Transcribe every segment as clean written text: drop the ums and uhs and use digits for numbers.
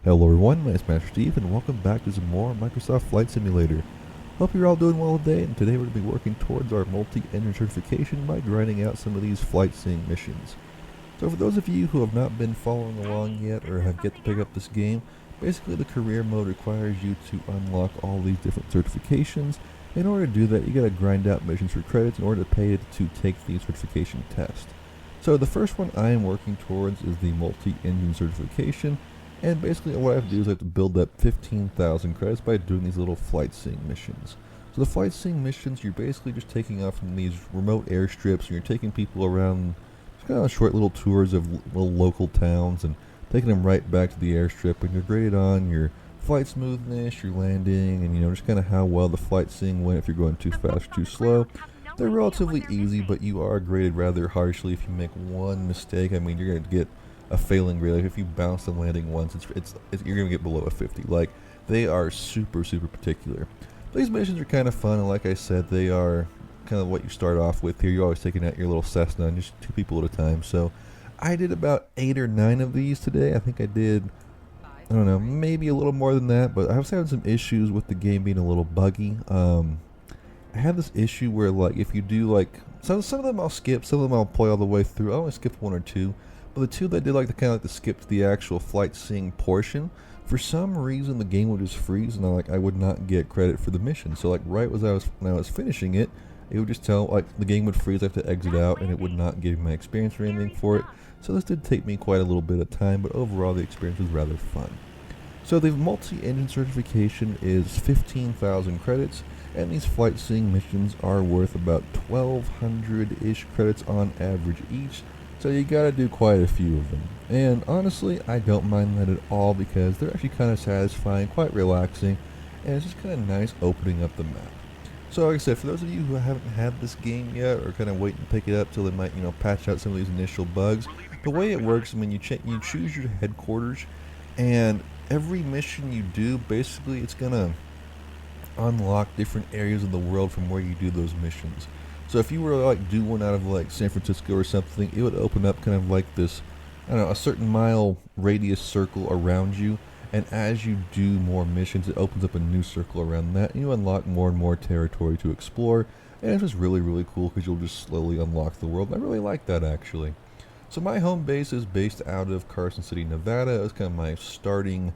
Hello everyone, my name is Master Steve and welcome back to some more Microsoft Flight Simulator. Hope you're all doing well today, and today we're going to be working towards our multi-engine certification by grinding out some of these Flightseeing missions. So for those of you who have not been following along yet or have yet to pick up this game, basically the career mode requires you to unlock all these different certifications. In order to do that, you got to grind out missions for credits in order to pay to take the certification test. So the first one I am working towards is the multi-engine certification. And basically what I have to do is I have to build up 15,000 credits by doing these little Flightseeing missions. So the Flightseeing missions, you're basically just taking off from these remote airstrips and you're taking people around just kind of short little tours of little local towns and taking them right back to the airstrip, and you're graded on your flight smoothness, your landing, and just kind of how well the Flightseeing went, if you're going too fast or too slow. They're relatively easy, but you are graded rather harshly if you make one mistake. I mean, you're going to get a failing grade. Like if you bounce the landing once, you're gonna get below a 50. Like, they are super particular. These missions are kind of fun, and like I said, they are kind of what you start off with here. You're always taking out your little Cessna, and just 2 people at a time. So I did about 8 or 9 of these today. I think I did, I don't know, maybe a little more than that, but I was having some issues with the game being a little buggy. I had this issue where, like, if you do, like, some of them I'll skip, some of them I'll play all the way through. I only skipped 1 or 2. But the 2 that did like to skip to the actual Flightseeing portion, for some reason the game would just freeze, and I would not get credit for the mission. So like right when I was finishing it, it would just tell, like, the game would freeze, I have to exit out, and it would not give me my experience or anything for it. So this did take me quite a little bit of time, but overall the experience was rather fun. So the multi-engine certification is 15,000 credits, and these Flightseeing missions are worth about 1,200-ish credits on average each. So you gotta do quite a few of them. And honestly, I don't mind that at all, because they're actually kind of satisfying, quite relaxing, and it's just kind of nice opening up the map. So like I said, for those of you who haven't had this game yet, or kind of waiting to pick it up till they might, patch out some of these initial bugs, the way it works, I mean, you choose your headquarters, and every mission you do, basically it's gonna unlock different areas of the world from where you do those missions. So if you were to like do one out of like San Francisco or something, it would open up kind of like this, I don't know, a certain mile radius circle around you, and as you do more missions, it opens up a new circle around that, and you unlock more and more territory to explore, and it's just really cool because you'll just slowly unlock the world, and I really like that actually. So my home base is based out of Carson City, Nevada. It was kind of my starting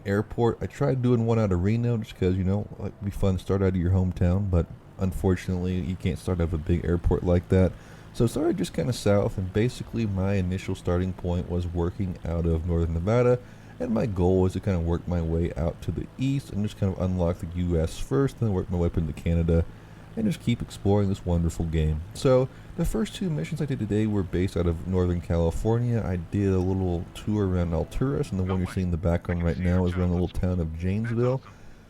airport. I tried doing one out of Reno just because, like, it'd be fun to start out of your hometown, but unfortunately you can't start out of a big airport like that. So I started just kind of south, and basically my initial starting point was working out of northern Nevada, and my goal was to kind of work my way out to the east and just kind of unlock the US first, then work my way up into Canada and just keep exploring this wonderful game. So the first 2 missions I did today were based out of Northern California. I did a little tour around Alturas, and the one you're seeing in the background right now is around the little town of Janesville.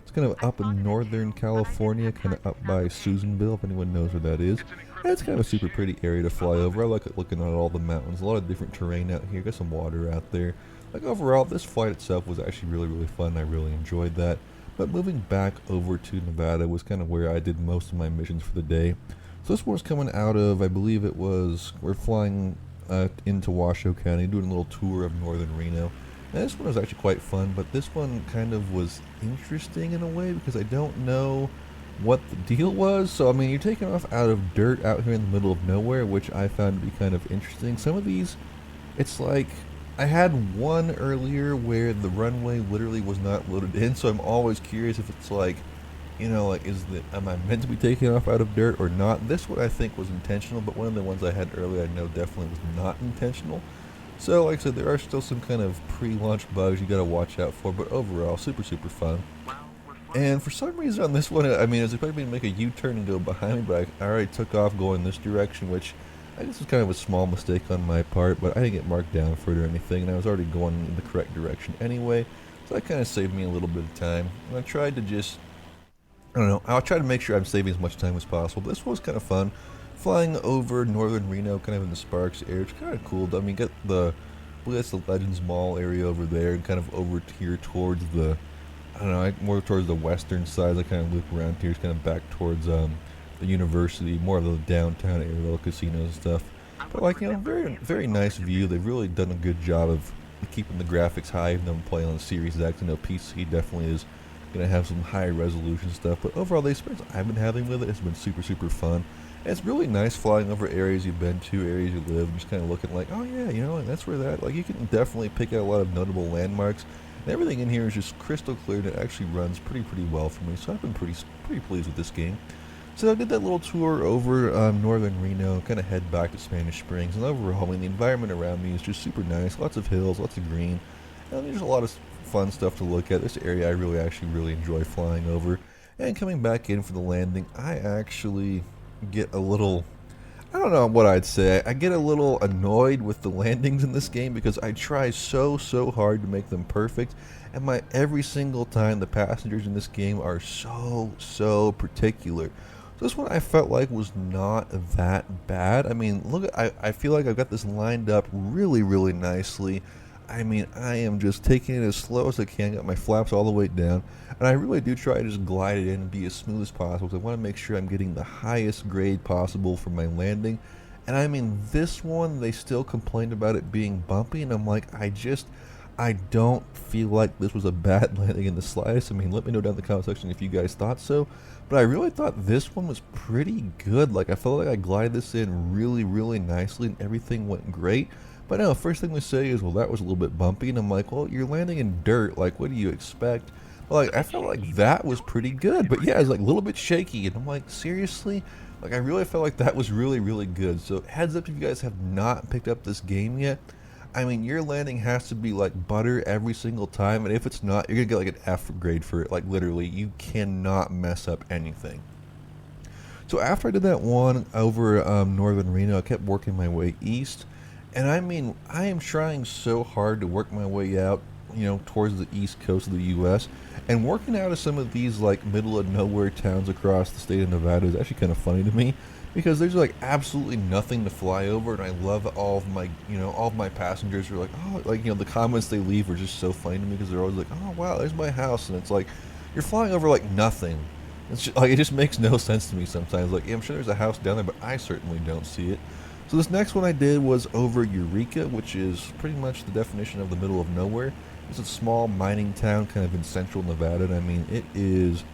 It's kind of up in Northern California, kind of up by Susanville, if anyone knows where that is. And it's kind of a super pretty area to fly over. I like looking at all the mountains, a lot of different terrain out here, got some water out there. Like, overall, this flight itself was actually really fun. I really enjoyed that. But moving back over to Nevada was kind of where I did most of my missions for the day. So this one was coming out of, I believe it was, we're flying into Washoe County, doing a little tour of northern Reno. And this one was actually quite fun, but this one kind of was interesting in a way because I don't know what the deal was. So I mean, you're taking off out of dirt out here in the middle of nowhere, which I found to be kind of interesting. Some of these, it's like, I had one earlier where the runway literally was not loaded in, so I'm always curious if it's like, like, am I meant to be taking off out of dirt or not? This one I think was intentional, but one of the ones I had earlier I know definitely was not intentional. So like I said, there are still some kind of pre-launch bugs you gotta watch out for, but overall, super fun. And for some reason on this one, I mean, it was expecting me to make a U-turn and go behind me, but I already took off going this direction, which I guess was kind of a small mistake on my part, but I didn't get marked down for it or anything, and I was already going in the correct direction anyway, so that kind of saved me a little bit of time. And I tried to just, I don't know, I'll try to make sure I'm saving as much time as possible, but this was kind of fun. Flying over northern Reno, kind of in the Sparks area, it's kind of cool. I mean, I believe that's the Legends Mall area over there, and kind of over here towards the, I don't know, more towards the western side. I kind of loop around here, it's kind of back towards the university, more of the downtown area, little casinos and stuff. But like, very nice view. They've really done a good job of keeping the graphics high, even though I'm playing on Series X. I know PC definitely is going to have some high resolution stuff, but overall the experience I've been having with it has been super, super fun. And it's really nice flying over areas you've been to, areas you live, and just kind of looking like, oh yeah, you know, that's where that, like you can definitely pick out a lot of notable landmarks. And everything in here is just crystal clear, and it actually runs pretty well for me, so I've been pretty pleased with this game. So I did that little tour over northern Reno, kind of head back to Spanish Springs, and overall, I mean, the environment around me is just super nice. Lots of hills, lots of green, and there's a lot of fun stuff to look at. This area I really enjoy flying over. And coming back in for the landing, I actually get a little, I don't know what I'd say. I get a little annoyed with the landings in this game because I try so hard to make them perfect, and every single time the passengers in this game are so particular. So this one I felt like was not that bad. I mean, look, I feel like I've got this lined up really nicely. I mean, I am just taking it as slow as I can, got my flaps all the way down, and I really do try to just glide it in and be as smooth as possible because I want to make sure I'm getting the highest grade possible for my landing. And I mean, this one, they still complained about it being bumpy, and I'm like, I don't feel like this was a bad landing in the slightest. I mean, let me know down in the comment section if you guys thought so. But I really thought this one was pretty good. Like, I felt like I glided this in really nicely, and everything went great. But no, first thing they say is, well, that was a little bit bumpy. And I'm like, well, you're landing in dirt. Like, what do you expect? Well, like, I felt like that was pretty good. But yeah, it's like a little bit shaky. And I'm like, seriously? Like, I really felt like that was really good. So heads up if you guys have not picked up this game yet. I mean, your landing has to be like butter every single time, and if it's not, you're gonna get like an F grade for it. Like, literally, you cannot mess up anything. So after I did that one over northern Reno, I kept working my way east, and I mean, I am trying so hard to work my way out, you know, towards the east coast of the U.S., and working out of some of these like middle of nowhere towns across the state of Nevada is actually kind of funny to me, because there's like absolutely nothing to fly over, and I love all of my, you know, all of my passengers are like, oh, like, you know, the comments they leave are just so funny to me because they're always like, oh wow, there's my house, and it's like, you're flying over like nothing. It's just, like, it just makes no sense to me sometimes. Like, yeah, I'm sure there's a house down there, but I certainly don't see it. So this next one I did was over Eureka, which is pretty much the definition of the middle of nowhere. It's a small mining town kind of in central Nevada, and I mean, it is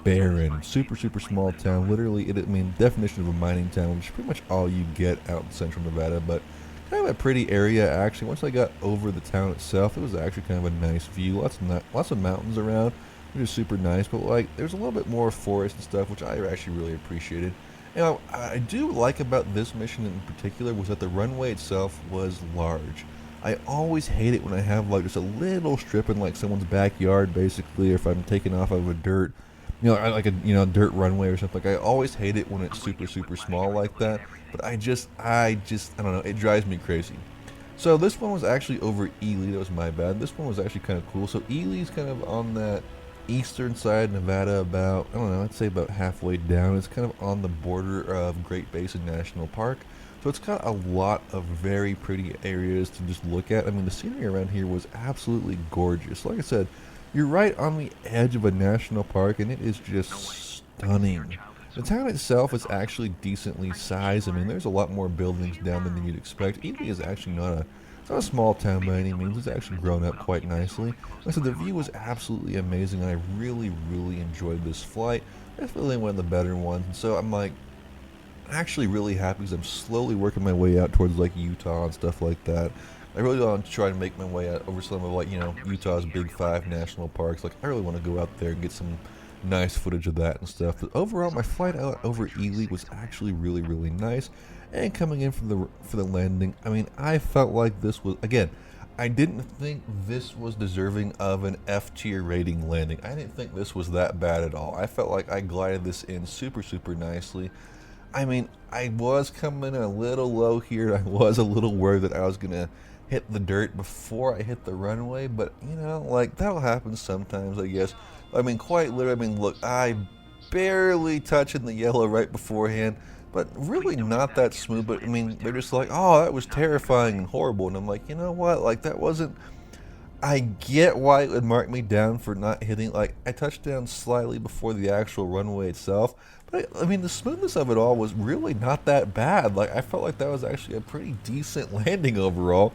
barren, super small town. Literally, I mean, definition of a mining town, which is pretty much all you get out in central Nevada, but kind of a pretty area actually. Once I got over the town itself, it was actually kind of a nice view. Lots of mountains around, which is super nice, but like there's a little bit more forest and stuff, which I actually really appreciated. You know, I do like about this mission in particular was that the runway itself was large. I always hate it when I have like just a little strip in like someone's backyard, basically, or if I'm taking off of a dirt, you know, like a dirt runway or something. Like, I always hate it when it's super small like that. But I don't know, it drives me crazy. So this one was actually over Ely. That was my bad. This one was actually kind of cool. So Ely's kind of on that eastern side of Nevada, about, I don't know, I'd say about halfway down. It's kind of on the border of Great Basin National Park. So it's got a lot of very pretty areas to just look at. I mean, the scenery around here was absolutely gorgeous. Like I said, you're right on the edge of a national park, and it is just stunning. The town itself is actually decently sized. I mean, there's a lot more buildings down than you'd expect. Ely is actually it's not a small town by any means. It's actually grown up quite nicely. Like I said, the view was absolutely amazing, and I really enjoyed this flight. It's really one of the better ones. And so I'm like, actually really happy because I'm slowly working my way out towards like Utah and stuff like that. I really want to try to make my way out over some of, like, you know, Utah's Big 5 national parks. Like, I really want to go out there and get some nice footage of that and stuff. But overall, my flight out over Ely was actually really nice. And coming in for the landing, I mean, I felt like this was, again, I didn't think this was deserving of an F tier rating landing. I didn't think this was that bad at all. I felt like I glided this in super nicely. I mean, I was coming a little low here. I was a little worried that I was going to hit the dirt before I hit the runway, but, you know, like, that'll happen sometimes, I guess. I mean, quite literally, I mean, look, I barely touching the yellow right beforehand, but really not that smooth. But I mean, they're just like, oh, that was terrifying and horrible, and I'm like, you know what, like, that wasn't, I get why it would mark me down for not hitting, like, I touched down slightly before the actual runway itself, but I mean, the smoothness of it all was really not that bad. Like, I felt like that was actually a pretty decent landing overall.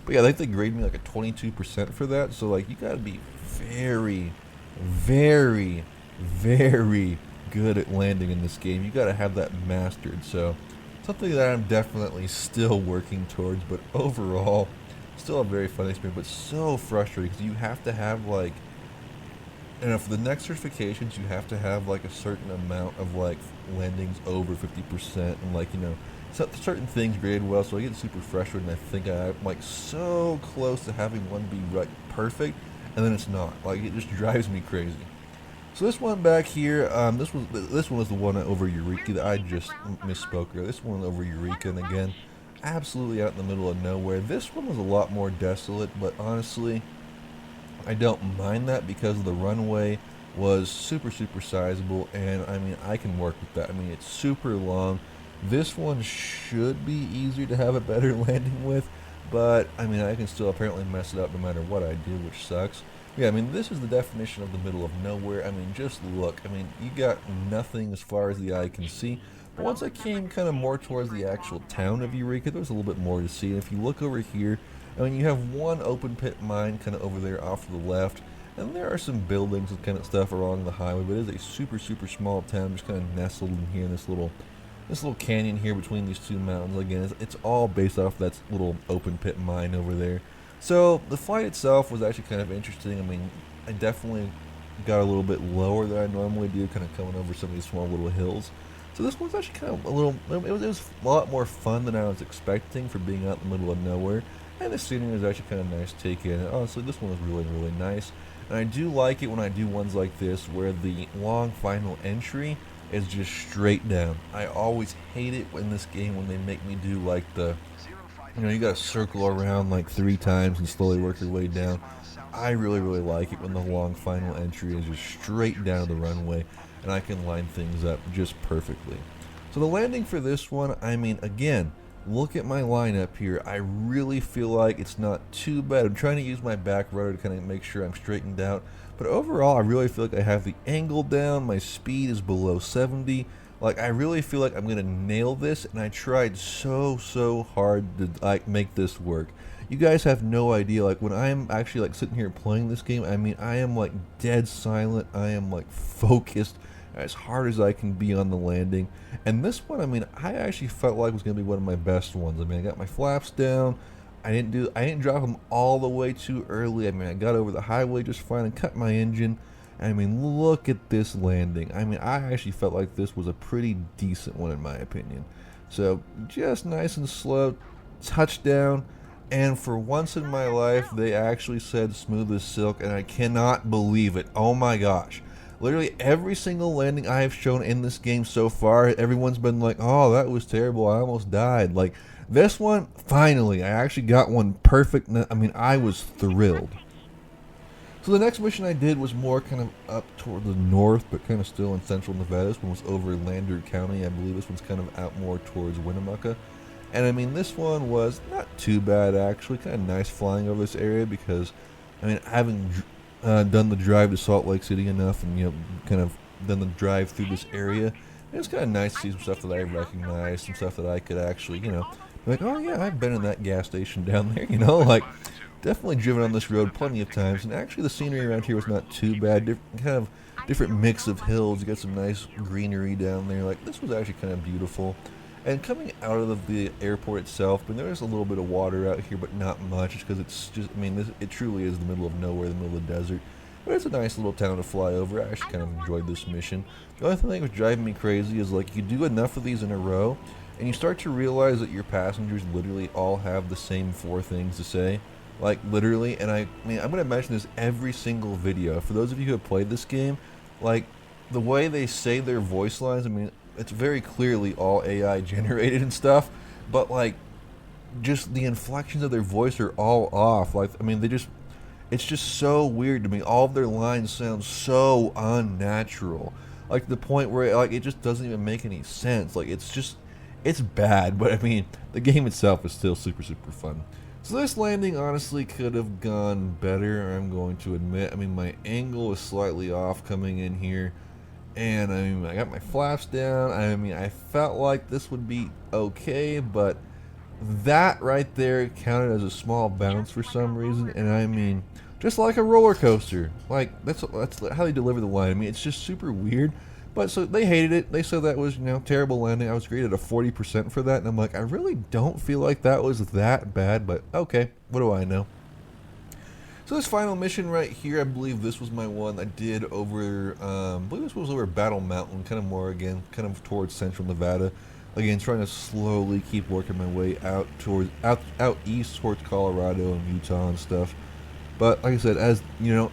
But yeah, I think they graded me like a 22% for that. So like, you gotta be very, very, very good at landing in this game. You gotta have that mastered. So something that I'm definitely still working towards. But overall, still a very fun experience. But so frustrating because you have to have like, for the next certifications, you have to have like a certain amount of like landings over 50%, and like certain things graded well. So I get super frustrated, and I think I'm like so close to having one be right perfect, and then it's not. Like it just drives me crazy. So this one back here, this one was the one over Eureka that I just misspoke earlier. This one over Eureka, and again, absolutely out in the middle of nowhere. This one was a lot more desolate, but honestly, I don't mind that because the runway was super sizable, and I mean I can work with that. I mean it's super long. This one should be easier to have a better landing with, but I mean I can still apparently mess it up no matter what I do, which sucks. Yeah, I mean this is the definition of the middle of nowhere. I mean just look. I mean you got nothing as far as the eye can see. But once I came kind of more towards the actual town of Eureka, there was a little bit more to see. And if you look over here, I mean, you have one open pit mine kind of over there off to the left, and there are some buildings and kind of stuff along the highway, but it is a super small town, just kind of nestled in here in this little canyon here between these two mountains. Again, it's all based off that little open pit mine over there. So the flight itself was actually kind of interesting. I mean, I definitely got a little bit lower than I normally do, kind of coming over some of these small little hills. So this one's actually kind of a little, it was a lot more fun than I was expecting for being out in the middle of nowhere. And the scenery was actually kind of nice to take in. Honestly, this one was really nice. And I do like it when I do ones like this where the long final entry is just straight down. I always hate it in this game when they make me do like you gotta circle around like 3 times and slowly work your way down. I really like it when the long final entry is just straight down the runway and I can line things up just perfectly. So the landing for this one, I mean, again, look at my lineup here. I really feel like it's not too bad. I'm trying to use my back rudder to kind of make sure I'm straightened out. But overall, I really feel like I have the angle down. My speed is below 70. Like, I really feel like I'm going to nail this. And I tried so hard to like make this work. You guys have no idea. Like, when I'm actually like sitting here playing this game, I mean, I am like dead silent. I am like focused as hard as I can be on the landing. And this one, I mean, I actually felt like was going to be one of my best ones. I mean, I got my flaps down. I didn't drop them all the way too early. I mean, I got over the highway just fine and cut my engine. I mean, look at this landing. I mean, I actually felt like this was a pretty decent one in my opinion. So, just nice and slow, touchdown. And for once in my life, they actually said smooth as silk, and I cannot believe it. Oh my gosh. Literally every single landing I have shown in this game so far, everyone's been like, oh, that was terrible, I almost died. Like, this one, finally, I actually got one perfect. I mean, I was thrilled. So the next mission I did was more kind of up toward the north, but kind of still in central Nevada. This one was over Lander County. I believe this one's kind of out more towards Winnemucca. And I mean, this one was not too bad, actually. Kind of nice flying over this area because, I mean, having done the drive to Salt Lake City enough and, kind of done the drive through this area, it's kind of nice to see some stuff that I recognize, some stuff that I could actually, be like, oh yeah, I've been in that gas station down there, like, definitely driven on this road plenty of times, and actually the scenery around here was not too bad, different mix of hills. You got some nice greenery down there. Like, this was actually kind of beautiful. And coming out of the airport itself, but there's a little bit of water out here, but not much, because it's just, I mean, it truly is the middle of nowhere, the middle of the desert. But it's a nice little town to fly over. I actually kind of enjoyed this mission. The only thing that was driving me crazy is, like, you do enough of these in a row, and you start to realize that your passengers literally all have the same 4 things to say. Like, literally, and I mean, I'm going to mention this every single video. For those of you who have played this game, like, the way they say their voice lines, I mean, it's very clearly all AI generated and stuff, but like, just the inflections of their voice are all off. Like, I mean, it's just so weird to me. All of their lines sound so unnatural, like to the point where like it just doesn't even make any sense. Like, it's bad, but I mean, the game itself is still super fun. So this landing honestly could have gone better, I'm going to admit. I mean, my angle was slightly off coming in here. And I mean, I got my flaps down. I mean, I felt like this would be okay, but that right there counted as a small bounce for some reason, and I mean, just like a roller coaster. Like that's how they deliver the line. I mean, it's just super weird. But so they hated it. They said that was terrible landing. I was graded a 40% for that, and I'm like, I really don't feel like that was that bad. But okay, what do I know? So this final mission right here, I believe this was my one I did over, I believe this was over Battle Mountain, kind of more again, kind of towards central Nevada. Again, trying to slowly keep working my way out towards, out east towards Colorado and Utah and stuff. But like I said, as you know,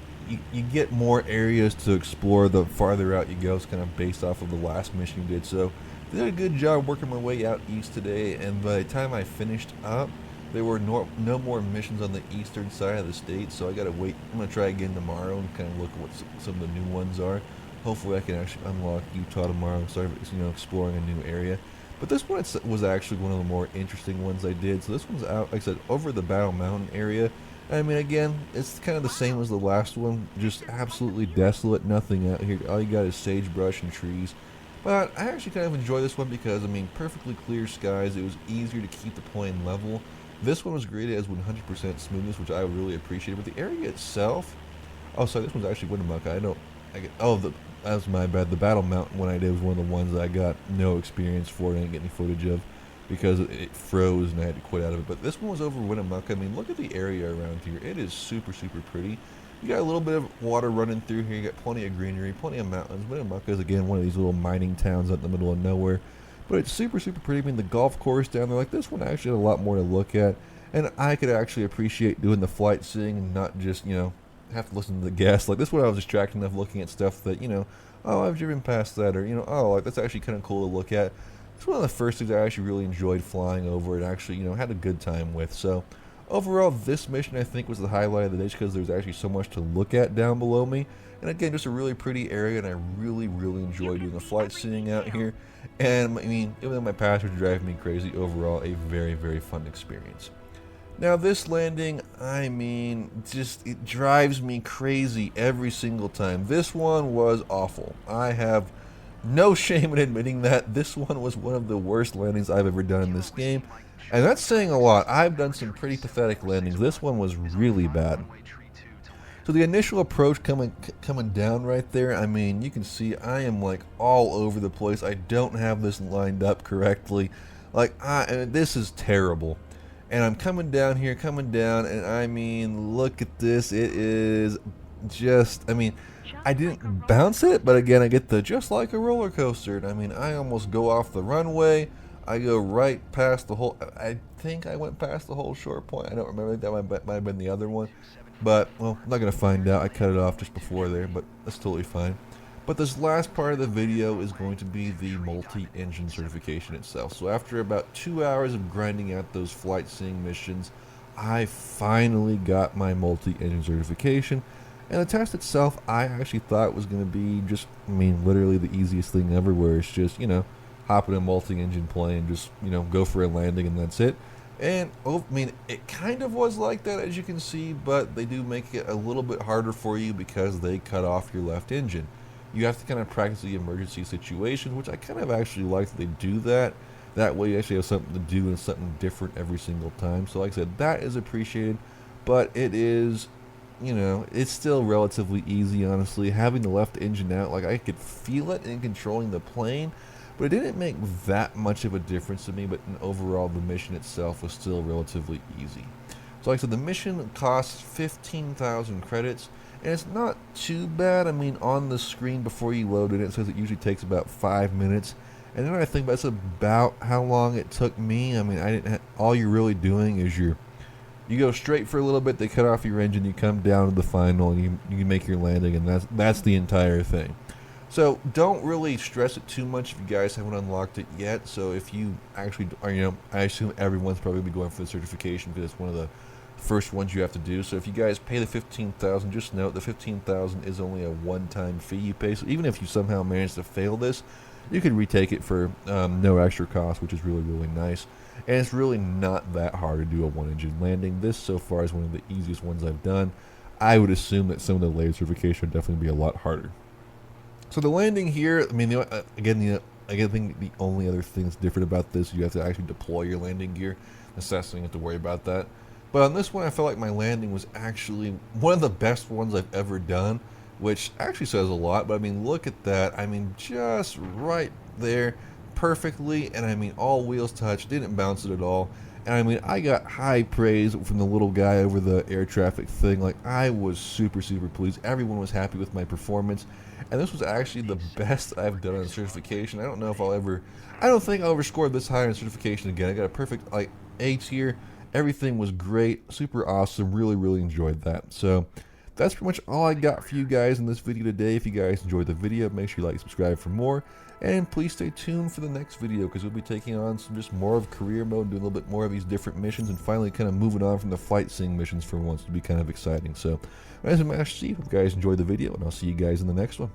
you get more areas to explore the farther out you go. It's kind of based off of the last mission you did. So I did a good job working my way out east today, and by the time I finished up, there were no more missions on the eastern side of the state, so I gotta wait. I'm gonna try again tomorrow and kind of look at what some of the new ones are. Hopefully I can actually unlock Utah tomorrow and start exploring a new area. But this one was actually one of the more interesting ones I did. So this one's out, like I said, over the Battle Mountain area. I mean, again, it's kind of the same as the last one, just absolutely desolate, nothing out here. All you got is sagebrush and trees. But I actually kind of enjoy this one because, I mean, perfectly clear skies. It was easier to keep the plane level. This one was graded as 100% smoothness, which I really appreciate. But the area itself, oh, sorry, this one's actually Winnemucca. That was my bad. The Battle Mountain one I did was one of the ones that I got no experience for and I didn't get any footage of because it froze and I had to quit out of it. But this one was over Winnemucca. I mean, look at the area around here. It is super, super pretty. You got a little bit of water running through here. You got plenty of greenery, plenty of mountains. Winnemucca is, again, one of these little mining towns out in the middle of nowhere. But it's super, super pretty. I mean, the golf course down there, like this one actually had a lot more to look at. And I could actually appreciate doing the flight seeing and not just, have to listen to the guests. Like this one I was distracted enough looking at stuff that, oh, I've driven past that, or, oh, like that's actually kind of cool to look at. It's one of the first things I actually really enjoyed flying over and actually, had a good time with. So overall, this mission I think was the highlight of the day just because there's actually so much to look at down below me. And again, just a really pretty area, and I really, really enjoyed doing the flight seeing out here. And I mean, even though my passengers drive me crazy, overall, a very, very fun experience. Now this landing, I mean, it drives me crazy every single time. This one was awful. I have no shame in admitting that. This one was one of the worst landings I've ever done in this game. And that's saying a lot. I've done some pretty pathetic landings. This one was really bad. So the initial approach coming down right there, I mean, you can see I am like all over the place. I don't have this lined up correctly. This is terrible. And I'm coming down, and I mean, look at this. It is just, I mean, I didn't bounce it, but again, I get the just like a roller coaster. And I mean, I almost go off the runway. I go right past the whole, I think I went past the whole short point. I don't remember. That might have been the other one. But, well, I'm not going to find out. I cut it off just before there, but that's totally fine. But this last part of the video is going to be the multi-engine certification itself. So after about 2 hours of grinding out those flight seeing missions, I finally got my multi-engine certification. And the test itself, I actually thought was going to be just, I mean, literally the easiest thing ever, where it's just, hop in a multi-engine plane, just, go for a landing and that's it. And, I mean, it kind of was like that, as you can see, but they do make it a little bit harder for you because they cut off your left engine. You have to kind of practice the emergency situations, which I kind of actually like that they do that. That way you actually have something to do and something different every single time. So like I said, that is appreciated, but it is, it's still relatively easy, honestly. Having the left engine out, like I could feel it in controlling the plane, but it didn't make that much of a difference to me, but overall the mission itself was still relatively easy. So like I said, the mission costs 15,000 credits. And it's not too bad. I mean, on the screen before you load it says it usually takes about 5 minutes. And then I think that's about how long it took me. I mean, all you're really doing is you go straight for a little bit, they cut off your engine, you come down to the final, and you make your landing, and that's the entire thing. So don't really stress it too much if you guys haven't unlocked it yet. So if you actually are, I assume everyone's probably be going for the certification because it's one of the first ones you have to do. So if you guys pay the 15,000, just note the 15,000 is only a one-time fee you pay. So even if you somehow manage to fail this, you can retake it for no extra cost, which is really, really nice. And it's really not that hard to do a one-engine landing. This so far is one of the easiest ones I've done. I would assume that some of the later certification would definitely be a lot harder. So the landing here, I mean, again, I think the only other thing that's different about this, you have to actually deploy your landing gear. So you have to worry about that. But on this one, I felt like my landing was actually one of the best ones I've ever done, which actually says a lot. But I mean, look at that. I mean, just right there, perfectly. And I mean, all wheels touched, didn't bounce it at all. And I mean, I got high praise from the little guy over the air traffic thing. Like, I was super, super pleased. Everyone was happy with my performance. And this was actually the best I've done on certification. I don't know if I don't think I'll ever score this high on certification again. I got a perfect, like, A tier. Everything was great, super awesome, really, really enjoyed that. So that's pretty much all I got for you guys in this video today. If you guys enjoyed the video, make sure you like, subscribe for more, and please stay tuned for the next video, because we'll be taking on some just more of career mode, doing a little bit more of these different missions, and finally kind of moving on from the flight sim missions for once to be kind of exciting. So, as a Master Chief, hope you guys enjoyed the video, and I'll see you guys in the next one.